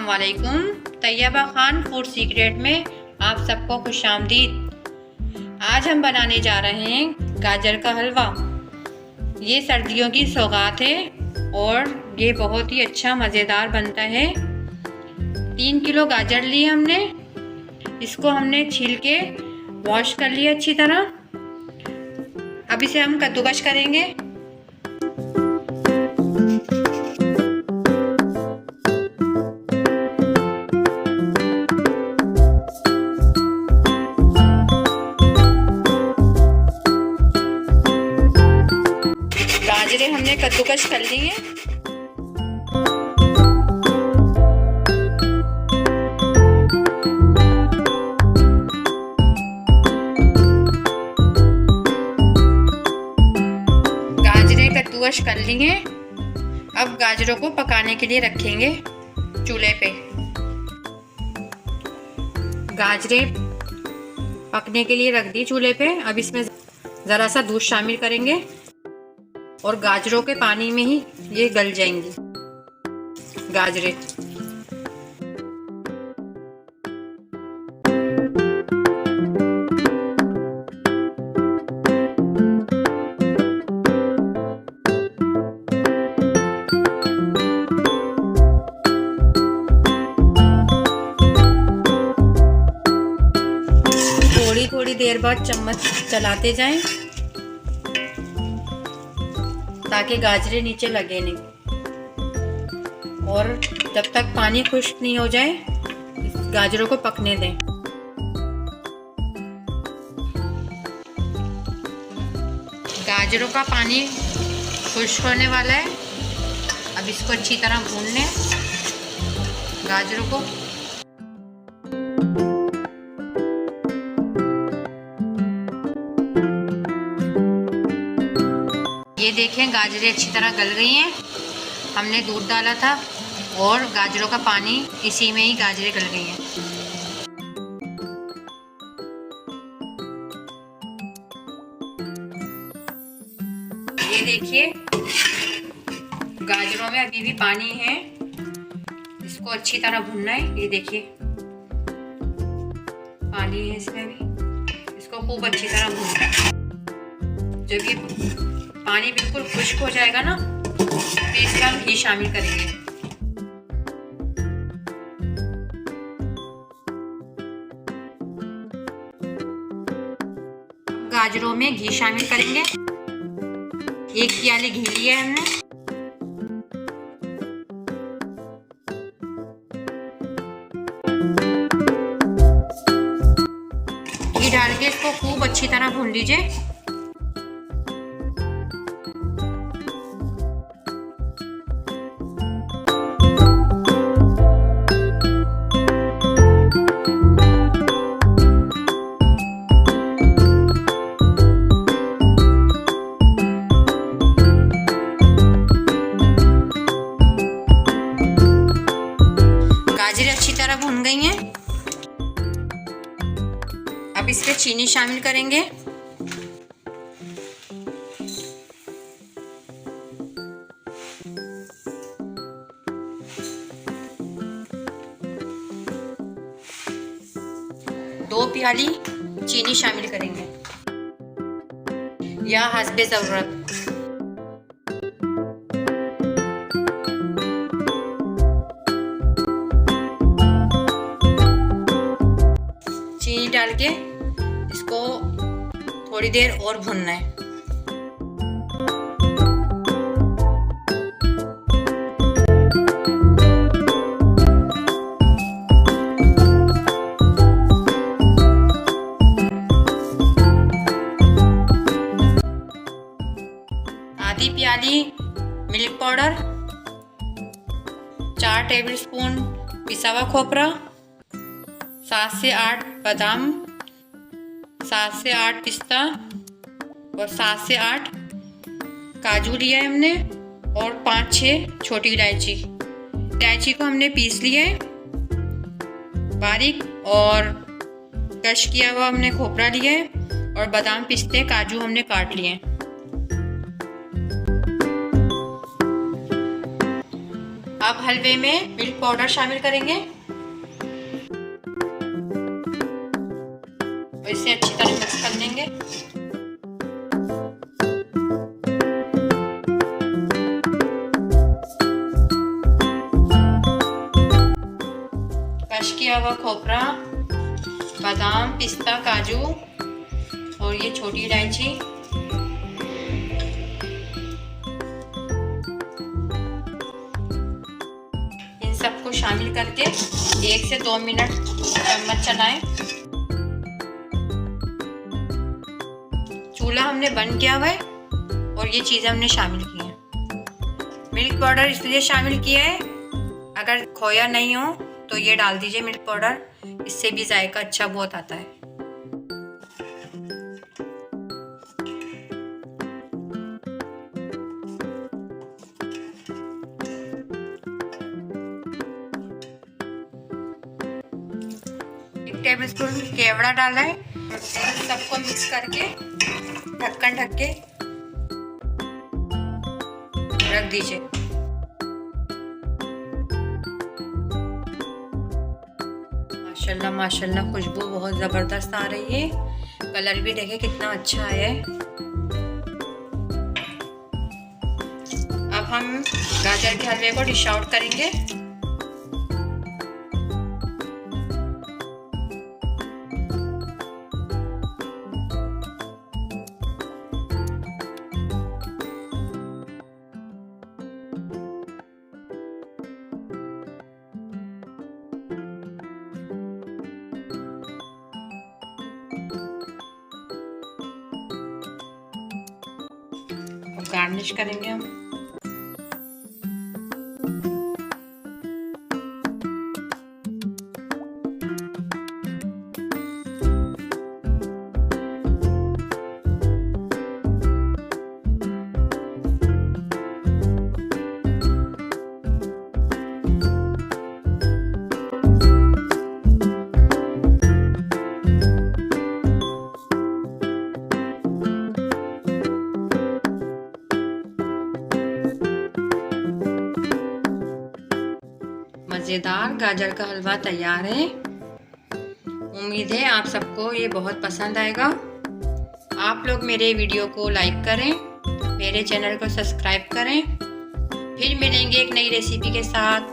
अस्सलामुअलैकुम। Taiba Khan food secret में आप सबको खुशामदीद। आज हम बनाने जा रहे हैं गाजर का हलवा। ये सर्दियों की सौगात है और ये बहुत ही अच्छा मज़ेदार बनता है। 3 किलो गाजर लिए हमने। इसको हमने छील के वॉश कर लिया अच्छी तरह। अब इसे हम कद्दूकस करेंगे। गाजरें हमने कद्दूकस कर ली है। गाजरें कद्दूकस कर ली हैं। अब गाजरों को पकाने के लिए रखेंगे चूल्हे पे। गाजरें पकने के लिए रख दी चूल्हे पे। अब इसमें ज़रा सा दूध शामिल करेंगे और गाजरों के पानी में ही ये गल जाएंगी गाजरें। थोड़ी थोड़ी देर बाद चम्मच चलाते जाएं ताकि गाजरें नीचे लगे नहीं, और जब तक पानी खुश्क नहीं हो जाए इस गाजरों को पकने दें। गाजरों का पानी खुश्क होने वाला है। अब इसको अच्छी तरह भून लें गाजरों को। ये देखें गाजरें अच्छी तरह गल गई हैं। हमने दूध डाला था और गाजरों का पानी इसी में ही गाजरें गल गई हैं। ये देखिए गाजरों में अभी भी पानी है। इसको अच्छी तरह भूनना है। ये देखिए पानी है इसमें भी। इसको खूब अच्छी तरह भूनना है। जब ये पानी बिल्कुल खुश्क हो जाएगा ना तो इसमें हम घी शामिल करेंगे। गाजरों में घी शामिल करेंगे। 1 प्याली घी लिया है हमने। घी डाल के इसको खूब अच्छी तरह भून लीजिए। गाजरें अच्छी तरह भून गई हैं। अब इसमें चीनी शामिल करेंगे। दो प्याली चीनी शामिल करेंगे या हस्बे ज़रूरत। चीनी डाल के इसको थोड़ी देर और भूनना है। आधी प्याली मिल्क पाउडर, 4 टेबलस्पून पिसा हुआ खोपरा, 7 से 8 बादाम, 7 से 8 पिस्ता और 7 से 8 काजू लिया है हमने, और 5-6 छोटी इलायची। इलायची को हमने पीस लिया है बारीक, और क्रश किया हुआ हमने खोपरा लिया है, और बादाम पिस्ते काजू हमने काट लिए हैं। अब हलवे में मिल्क पाउडर शामिल करेंगे और इसे अच्छी तरह मिक्स कर लेंगे। क्रश किया हुआ खोपरा, बादाम, पिस्ता, काजू और ये छोटी इलायची, इन सबको शामिल करके 1 से 2 मिनट चम्मच चलाएं। चूल्हा हमने बंद किया हुआ है और ये चीज़ें हमने शामिल की हैं। मिल्क पाउडर इसलिए शामिल किया है, अगर खोया नहीं हो तो ये डाल दीजिए मिल्क पाउडर, इससे भी जायका अच्छा बहुत आता है। एक टेबलस्पून केवड़ा डाला है, सबको मिक्स करके ढक्कन ढक के रख दीजिए। माशाल्लाह माशाल्लाह खुशबू बहुत ज़बरदस्त आ रही है, कलर भी देखें कितना अच्छा है। अब हम गाजर के हलवे को डिश आउट करेंगे। गार्निश करेंगे हम। मज़ेदार गाजर का हलवा तैयार है। उम्मीद है आप सबको ये बहुत पसंद आएगा। आप लोग मेरे वीडियो को लाइक करें, मेरे चैनल को सब्सक्राइब करें। फिर मिलेंगे एक नई रेसिपी के साथ।